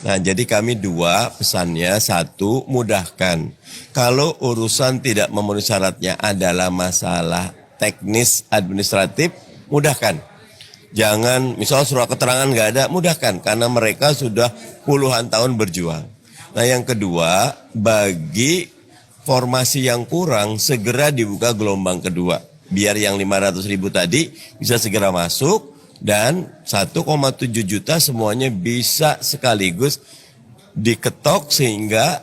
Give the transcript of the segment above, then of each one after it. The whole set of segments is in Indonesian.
Nah, jadi kami dua pesannya, satu, mudahkan. Kalau urusan tidak memenuhi syaratnya adalah masalah teknis administratif, mudahkan. Jangan, misal surat keterangan nggak ada, mudahkan. Karena mereka sudah puluhan tahun berjuang. Nah, yang kedua, bagi formasi yang kurang, segera dibuka gelombang kedua. Biar yang 500.000 tadi bisa segera masuk. Dan 1,7 juta semuanya bisa sekaligus diketok sehingga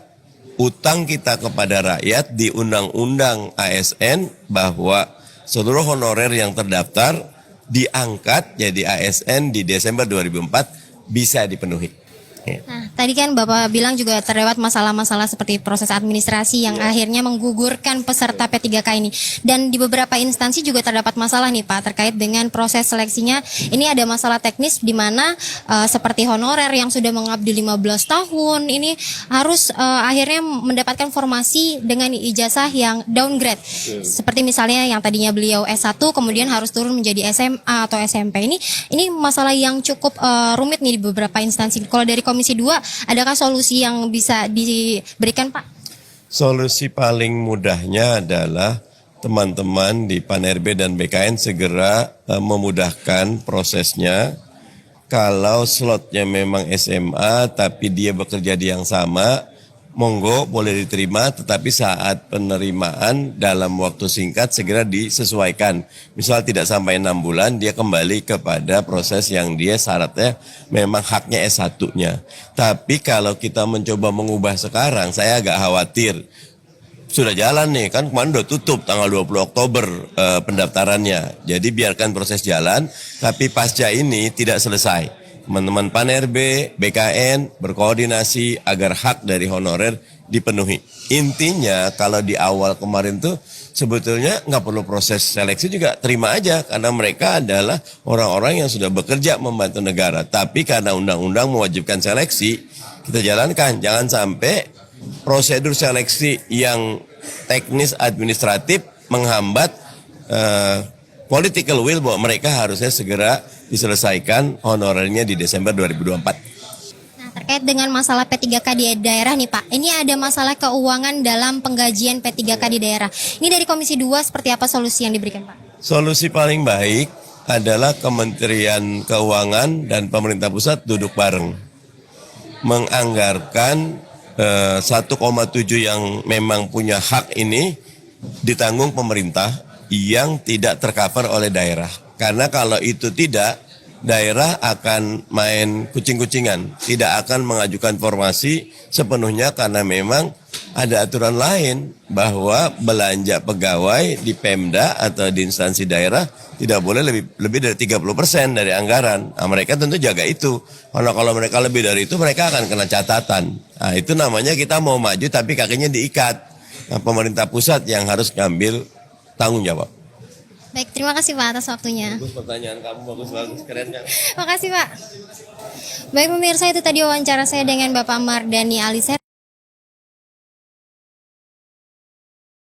utang kita kepada rakyat di Undang-Undang ASN bahwa seluruh honorer yang terdaftar diangkat jadi ASN di Desember 2004 bisa dipenuhi. Nah, tadi kan Bapak bilang juga terlewat masalah-masalah seperti proses administrasi yang akhirnya menggugurkan peserta P3K ini. Dan di beberapa instansi juga terdapat masalah nih Pak terkait dengan proses seleksinya. Ini ada masalah teknis di mana seperti honorer yang sudah mengabdi 15 tahun ini harus akhirnya mendapatkan formasi dengan ijazah yang downgrade. Seperti misalnya yang tadinya beliau S1 kemudian harus turun menjadi SMA atau SMP. Ini masalah yang cukup rumit nih di beberapa instansi. Kalau dari Komisi 2, adakah solusi yang bisa diberikan Pak? Solusi paling mudahnya adalah teman-teman di PAN-RB dan BKN segera memudahkan prosesnya. Kalau slotnya memang SMA tapi dia bekerja di yang sama, monggo boleh diterima, tetapi saat penerimaan dalam waktu singkat segera disesuaikan. Misal tidak sampai 6 bulan, dia kembali kepada proses yang dia syaratnya memang haknya S1-nya. Tapi kalau kita mencoba mengubah sekarang, saya agak khawatir. Sudah jalan nih, kan kemarin udah tutup tanggal 20 Oktober pendaftarannya. Jadi biarkan proses jalan, tapi pasca ini tidak selesai. Teman-teman PAN-RB, BKN berkoordinasi agar hak dari honorer dipenuhi. Intinya kalau di awal kemarin tuh sebetulnya nggak perlu proses seleksi juga, terima aja karena mereka adalah orang-orang yang sudah bekerja membantu negara. Tapi karena undang-undang mewajibkan seleksi, kita jalankan. Jangan sampai prosedur seleksi yang teknis administratif menghambat political will bahwa mereka harusnya segera diselesaikan honorernya di Desember 2024. Nah, terkait dengan masalah P3K di daerah nih Pak, ini ada masalah keuangan dalam penggajian P3K di daerah. Ini dari Komisi 2 seperti apa solusi yang diberikan Pak? Solusi paling baik adalah Kementerian Keuangan dan pemerintah pusat duduk bareng. Menganggarkan 1,7 yang memang punya hak ini ditanggung pemerintah yang tidak tercover oleh daerah. Karena kalau itu tidak, daerah akan main kucing-kucingan, tidak akan mengajukan formasi sepenuhnya karena memang ada aturan lain bahwa belanja pegawai di Pemda atau di instansi daerah tidak boleh lebih dari 30% dari anggaran. Nah, mereka tentu jaga itu. Karena kalau mereka lebih dari itu, mereka akan kena catatan. Nah, itu namanya kita mau maju tapi kakinya diikat. Nah, pemerintah pusat yang harus ngambil tanggung jawab. Baik, terima kasih Pak atas waktunya. Bagus pertanyaan kamu, bagus, keren kan? Makasih Pak. Baik pemirsa, itu tadi wawancara saya dengan Bapak Mardhani Alisera.